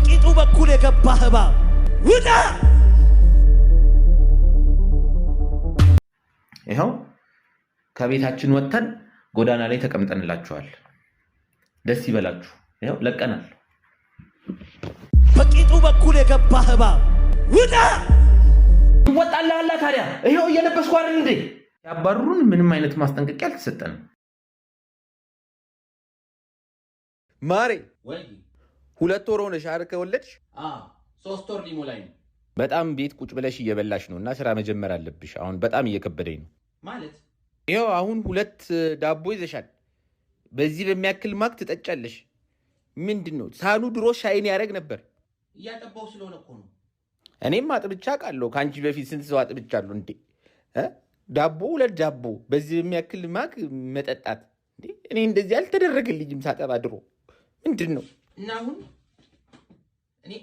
በቂጡ በኩል የገባህ እባብ ውጣ። ይኸው ከቤታችን ወጥተን ጎዳና ላይ ተቀምጠንላችኋል። ደስ ይበላችሁ። ይኸው ለቀናል። በቂጡ በኩል የገባህ እባብ ውጣ። ይወጣልሃል ታዲያ። ይኸው እየለበስኩ አይደል እንዴ? ያባሩን ምንም አይነት ማስጠንቀቂያ አልተሰጠንም። ማሬ ወይ 2 ወር ሆነሽ አይደል ከወለድሽ? 3 ወር ሊሞላኝ ነው። በጣም ቤት ቁጭ ብለሽ እየበላሽ ነው እና ስራ መጀመር አለብሽ። አሁን በጣም እየከበደኝ ነው ማለት። ይኸው አሁን 2 ዳቦ ይዘሻል። በዚህ በሚያክል ማክ ትጠጫለሽ። ምንድነው? ሳኑ ድሮ ሻይን ያደርግ ነበር። እያጠባው ስለሆነ እኮ ነው። እኔም አጥብቻ ቃለሁ። ካንቺ በፊት ስንት ሰው አጥብቻለሁ እንዴ? ዳቦ 2 ዳቦ በዚህ በሚያክል ማክ መጠጣት እንዴ? እኔ እንደዚህ አልተደረገልኝም ሳጠባ ድሮ። ምንድነው? እና አሁን እኔ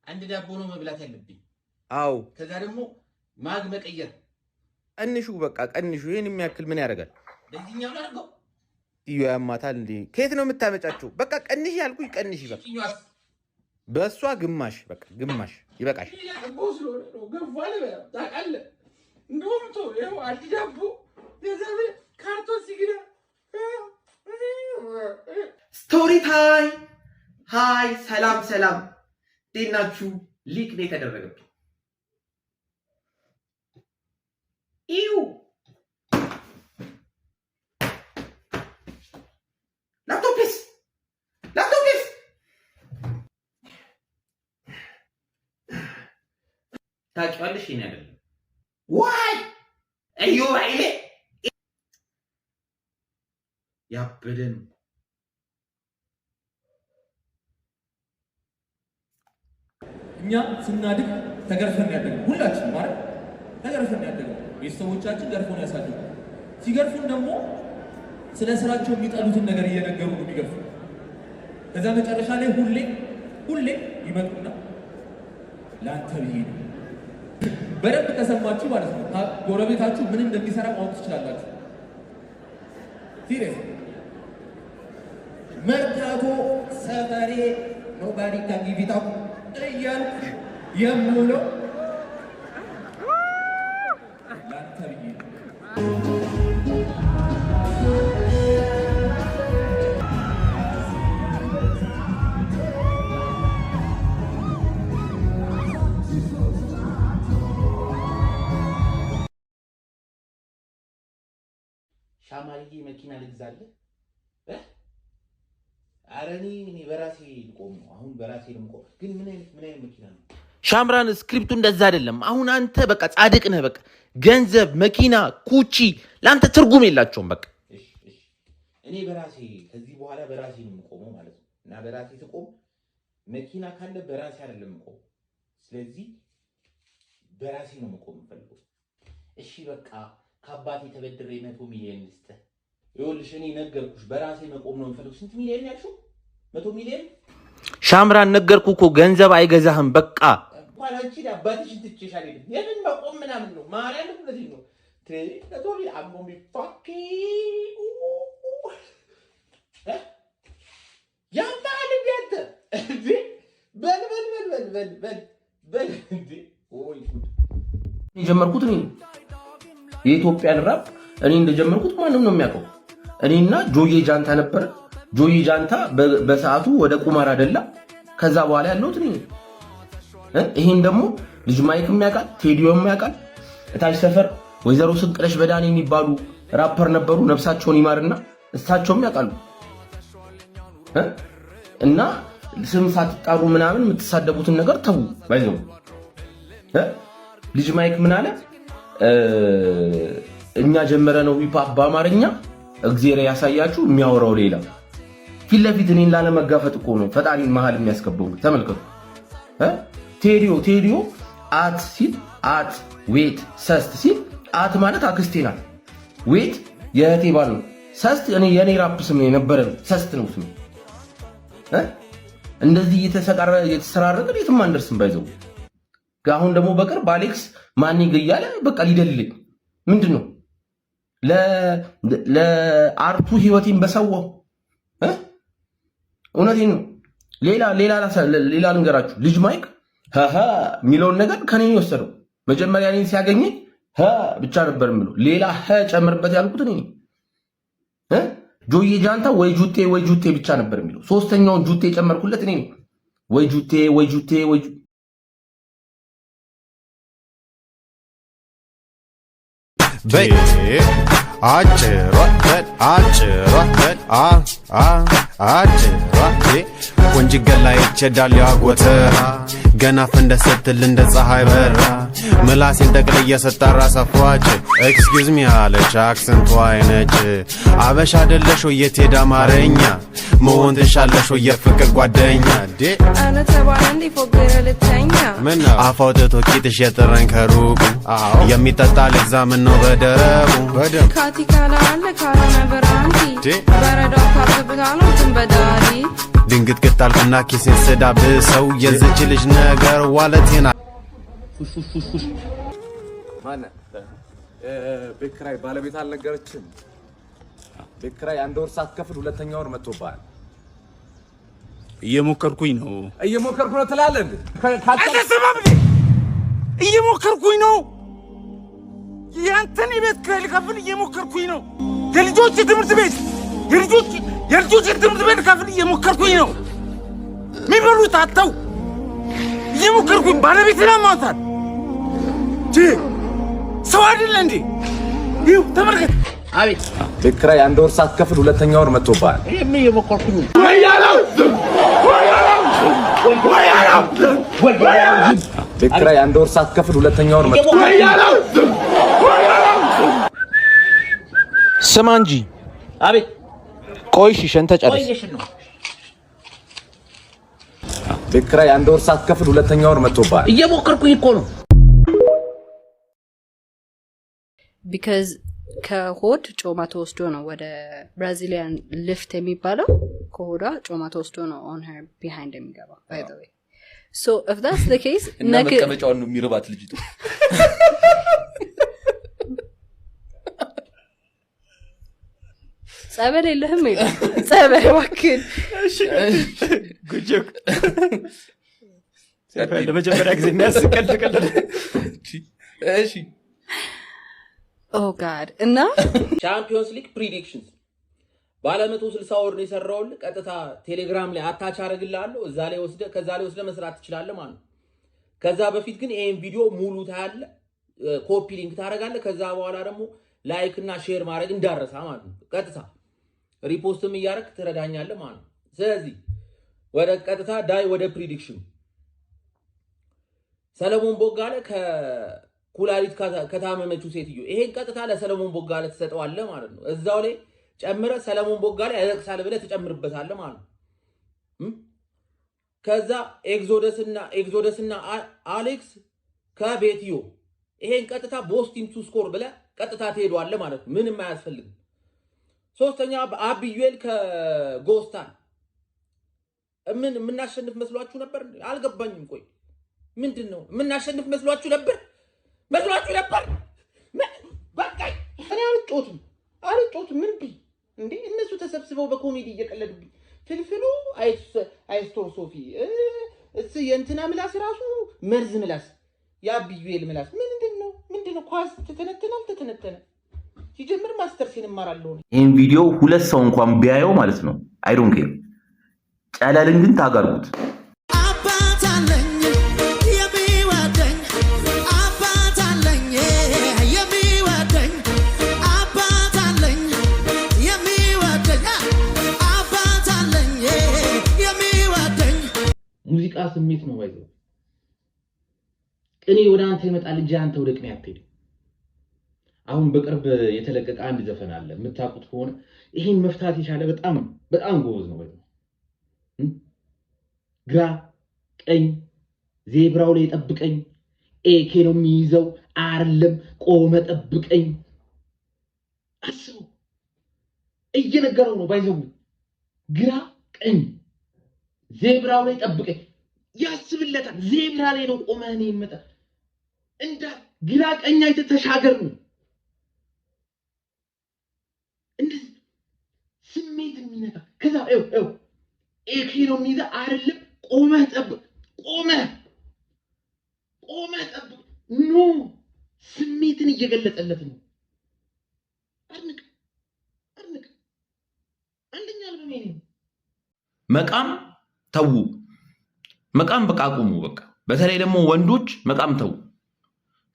አንድ ዳቦ ነው መብላት ያለብኝ። አዎ ከዛ ደግሞ ማግ መቀየር። ቀንሹ፣ በቃ ቀንሹ። ይሄን የሚያክል ምን ያደርጋል? ለዚህኛው ላድርገው። እዩ ያማታል እንዴ? ከየት ነው የምታመጫቸው? በቃ ቀንሽ ያልኩኝ ቀንሽ። በቃ በእሷ ግማሽ፣ በቃ ግማሽ ይበቃሽ። ስቶሪ ታይም። ሃይ ሰላም ሰላም፣ እንዴት ናችሁ? ሊክ ነው የተደረገብኝ። ኢዩ ላፕቶፕስ ታውቂዋለሽ? ይሄን አይደለም ዋይ እዩ አይሌ ያበደ ነው። እኛ ስናድግ ተገርፈን ያደግን ሁላችን ማለት ተገርፈን ያደግን። ቤተሰቦቻችን ገርፎን ያሳድጉ። ሲገርፉን ደግሞ ስለ ስራቸው የሚጠሉትን ነገር እየነገሩ ነው የሚገርፉ። ከዛ መጨረሻ ላይ ሁሌ ይመጡና ለአንተ ብዬ ነው። በደንብ ከሰማችሁ ማለት ነው ጎረቤታችሁ ምን እንደሚሰራ ማወቅ ትችላላችሁ። ሲሪየስ መርካቶ ሰፈሬ ኖባዲ ካን ጊቭ ኢት አፕ እያልኩ የምውለው ለአንተ ብዬ ነው። ሻማልዬ መኪና ልግዛለህ? ኧረ እኔ በራሴ ልቆም ነው። አሁን በራሴ ልቆም። ግን ምን አይነት መኪና ነው? ሻምራን ስክሪፕቱ እንደዛ አይደለም። አሁን አንተ በቃ ጻድቅ ነህ። በቃ ገንዘብ፣ መኪና፣ ኩቺ ለአንተ ትርጉም የላቸውም። በቃ እኔ በራሴ ከዚህ በኋላ በራሴ ነው የምቆመው ማለት ነው። እና በራሴ ስቆም መኪና ካለ በራሴ አይደለም የምቆመው። ስለዚህ በራሴ ነው የምቆም የምፈልገው። እሺ በቃ ከአባቴ ተበድሬ 100 ሚሊዮን ልስጥህ። ይኸውልሽ እኔ ነገርኩሽ፣ በራሴ መቆም ነው የምፈልገው። ስንት ሚሊዮን ያልሽው? 100 ሚሊዮን። ሻምራን ነገርኩ እኮ ገንዘብ አይገዛህም። በቃ አንቺ አባትሽን ትቼሻል። የምን መቆም ምናምን ነው? ማርያም እንደዚህ ነው። ለቶሪ አሞሚ ፋኪ ያማል ቢያንተ እንዴ በል እንዴ ወይ ጉድ። የጀመርኩት እኔ የኢትዮጵያን ራፕ እኔ እንደጀመርኩት ማንም ነው የሚያውቀው። እኔና ጆዬ ጃንታ ነበር። ጆዬ ጃንታ በሰዓቱ ወደ ቁማር አይደለ። ከዛ በኋላ ያለሁት እኔ ይሄን ደግሞ ልጅ ማይክም ያውቃል፣ ቴዲዮም ያውቃል። እታች ሰፈር ወይዘሮ ስንቅረሽ በዳኔ የሚባሉ ራፐር ነበሩ፣ ነፍሳቸውን ይማርና እሳቸውም ያውቃሉ። እና ስም ሳትጣሩ ምናምን የምትሳደቡትን ነገር ተው። ባይዘው ልጅ ማይክ ምን አለ? እኛ ጀመረ ነው ሂፕሆፕ በአማርኛ እግዚአብሔር ያሳያችሁ፣ የሚያወራው ሌላ። ፊት ለፊት እኔን ላለመጋፈጥ እኮ ነው ፈጣሪን መሃል የሚያስገባው። ተመልከቱ። ቴዲዮ አት ሲል አት ዌት ሰስት ሲል አት ማለት አክስቴ ናት። ዌት የእህቴ ባል ነው። ሰስት የኔ ራፕ ስም የነበረ ሰስት ነው ስም። እንደዚህ እየተሰራረቀ የትም አንደርስም። ባይዘው አሁን ደግሞ በቅርብ አሌክስ ማኒግ እያለ በቃ ሊደልልኝ ምንድነው? ለአርቱ ህይወቴን በሰዋው። እውነቴን ነው። ሌላ ልንገራችሁ ልጅ ማይክ ሃሃ ሚለውን ነገር ከኔ ወሰደው መጀመሪያ እኔን ሲያገኝ ሃ ብቻ ነበር ምለው ሌላ ሃ ጨምርበት ያልኩት እኔ ጆዬ ጃንታ ወይ ጁቴ ብቻ ነበር የሚለው ሶስተኛውን ጁቴ ጨመርኩለት እኔ ወይ ጁቴ በይ አጭሯት ቆንጂ ገላይ ቸዳል ያጎተራ ገና ፈንደ ስትል እንደ ፀሐይ በራ ምላሴን ጠቅል እየሰጣራ ሰፏች ኤክስኪውዝ ሚ አለች አክሰንቷ አይነች አበሻ አይደለሽ የት ሄዳ አማርኛ መሆን ትሻለሽ የፍቅር ጓደኛ አነ ተባለ እንዲ ፎገረ ልተኛ አፋውጥቶ ቂጥሽ የጥረኝ ከሩቁ የሚጠጣ ለዛምን ነው በደረቡ ካቲካላ አለ ካራና በራንቲ በረዶ ካብታሎ ትንበዳሪ ድንግት ቅጣልኩና ኪሴን ስዳብሰው የዚች ልጅ ነገር ዋለቴና ማነ ቤት ኪራይ ባለቤት አልነገረችም። ቤት ኪራይ አንድ ወር ሳትከፍል ሁለተኛ ወር መጥቶብሃል። እየሞከርኩኝ ነው ትላለህ እንዴ? እየሞከርኩኝ ነው። ያንተን የቤት ኪራይ ልከፍል እየሞከርኩኝ ነው። የልጆች ትምህርት ቤት ልከፍል እየሞከርኩኝ ነው። የሚበሉት አጥተው እየሞከርኩኝ ባለቤትን አማታል ሰው አይደለ እንዴ? ይኸው ተመልከት። አቤት ቤት ኪራይ አንድ ወር ሳትከፍል ሁለተኛ ወር መጥቶብሃል። ይሄም እየሞከርኩኝ ነው። ቤት ኪራይ አንድ ወር ሳትከፍል ሁለተኛ ወር መጥቶብሃል። ስማ እንጂ አቤት ቆይ ሸንተ ጨርስ ቤት ኪራይ አንድ ወር ሳትከፍል ሁለተኛ ወር መጥቶብሃል። እየሞከርኩኝ እኮ ነው። because ከሆድ ጮማ ተወስዶ ነው ወደ ብራዚሊያን ሊፍት የሚባለው ከሆዷ ጮማ ተወስዶ ነው on her behind የሚገባው by the way so if that's the case እና መቀመጫውን ነው የሚርባት ልጅቱ ጸበል የለህም ይላል ጸበል ዋክን ጉጆክ ለመጀመሪያ ጊዜ የሚያስቀል እሺ oh god እና ቻምፒዮንስ ሊግ ፕሪዲክሽንስ ባለ 160 ወር ነው የሰራውል ቀጥታ ቴሌግራም ላይ አታች አረግልሃለሁ እዛ ላይ ወስደ መስራት ትችላለህ ማለት ነው። ከዛ በፊት ግን ይሄን ቪዲዮ ሙሉ ታያለ ኮፒ ሊንክ ታረጋለህ። ከዛ በኋላ ደግሞ ላይክ እና ሼር ማድረግ እንዳረሳ ማለት ነው። ቀጥታ ሪፖስትም እያረክ ትረዳኛለህ ማለት ነው። ስለዚህ ወደ ቀጥታ ዳይ ወደ ፕሪዲክሽን ሰለሞን ቦጋለ ኩላሊት ከታመመችው ሴትዮ ይሄን ቀጥታ ለሰለሞን ቦጋለ ተሰጠዋለህ ማለት ነው። እዛው ላይ ጨምረ ሰለሞን ቦጋለ ያለቅሳል ብለህ ተጨምርበታለህ ማለት ነው። ከዛ ኤግዞደስና አሌክስ ከቤትዮ ይሄን ቀጥታ ቦስቲም ቱ ስኮር ብለህ ቀጥታ ትሄዷለህ ማለት ነው። ምንም አያስፈልግም። ሶስተኛ አብዩኤል ከጎስታን ምን እናሸንፍ መስሏችሁ ነበር? አልገባኝም። ቆይ ምንድነው እናሸንፍ መስሏችሁ ነበር? በቃ እኔ አልጮትም ምን ቢ እንዴ እነሱ ተሰብስበው በኮሜዲ እየቀለዱብኝ ፍልፍሉ አይስቶር ሶፊ የእንትና ምላስ ራሱ መርዝ ምላስ የአብዩኤል ምላስ ምንድነው ኳስ ተተነተነ ሲጀምር ማስተርሴን እማራለሁ። ይህን ቪዲዮ ሁለት ሰው እንኳን ቢያየው ማለት ነው አይ ዶንት ኬር ጨለልን ግን ታጋርጉት። ሙዚቃ ስሜት ነው ባይዘው ቅኔ ወደ አንተ ይመጣል እንጂ አንተ ወደ ቅኔ አትሄድም። አሁን በቅርብ የተለቀቀ አንድ ዘፈን አለ የምታውቁት ከሆነ ይሄን መፍታት የቻለ በጣም ጎበዝ ነው ባይዘው ግራ ቀኝ ዜብራው ላይ ጠብቀኝ ኤኬ ነው የሚይዘው አይደለም ቆመ ጠብቀኝ አስቡ እየነገረው ነው ባይዘው ግራ ቀኝ ዜብራው ላይ ጠብቀኝ ያስብለታል። ዜብራ ላይ ነው ቆመህ እኔ ይመጣ እንዳ ግራ ቀኝ አይተህ ተሻገር ነው እንደዚህ ስሜት የሚነካ ከዛ ኤኬ ነው የሚይዘህ አይደለም። ቆመህ ጠብቅ። ቆመህ ጠብቅ። ኖ ስሜትን እየገለጸለት ነው። አድንቅ። አንደኛ አልበሜ ነው። መቃም ተው። መቃም በቃ አቁሙ። በቃ በተለይ ደግሞ ወንዶች መቃም ተው።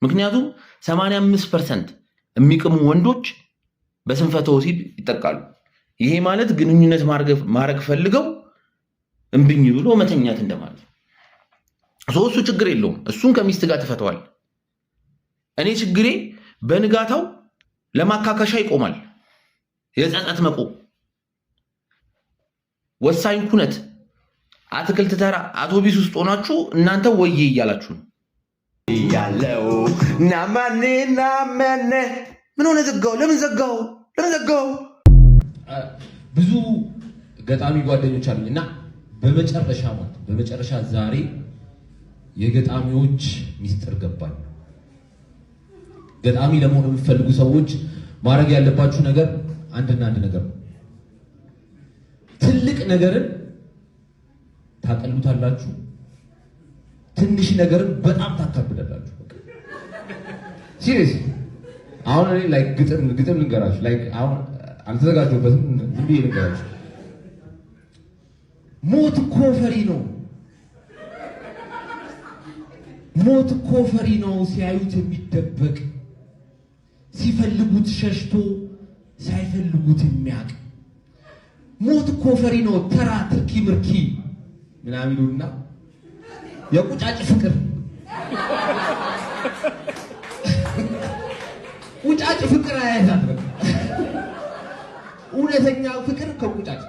ምክንያቱም 85% የሚቅሙ ወንዶች በስንፈተ ወሲብ ይጠቃሉ። ይሄ ማለት ግንኙነት ማድረግ ፈልገው እምብኝ ብሎ መተኛት እንደማለት። እሱ ችግር የለውም። እሱን ከሚስት ጋር ትፈተዋል። እኔ ችግሬ በንጋታው ለማካከሻ ይቆማል። የጸጸት መቆም ወሳኝ ኩነት አትክልት ተራ አውቶቢስ ውስጥ ሆናችሁ እናንተ ወዬ እያላችሁ ነው ያለው። ናማኔ ምን ሆነ? ዘጋው። ለምን ዘጋው? ብዙ ገጣሚ ጓደኞች አሉኝ እና በመጨረሻ ዛሬ የገጣሚዎች ሚስጥር ገባኝ። ገጣሚ ለመሆን የሚፈልጉ ሰዎች ማድረግ ያለባችሁ ነገር አንድና አንድ ነገር ነው። ትልቅ ነገርን ታቀሉታላችሁ፣ ትንሽ ነገርን በጣም ታካብዳላችሁ። ሲሪየስ አሁን እኔ ላይክ ግጥም ልንገራችሁ። ላይክ አሁን አልተዘጋጀሁበትም፣ ዝም ብዬ ልንገራችሁ። ሞት እኮ ፈሪ ነው ሲያዩት የሚደበቅ፣ ሲፈልጉት ሸሽቶ ሳይፈልጉት የሚያውቅ። ሞት እኮ ፈሪ ነው ተራ ትርኪ ምርኪ ምናምን ይሉና የቁጫጭ ፍቅር ቁጫጭ ፍቅር አያዛት። እውነተኛ ፍቅር ከቁጫጭ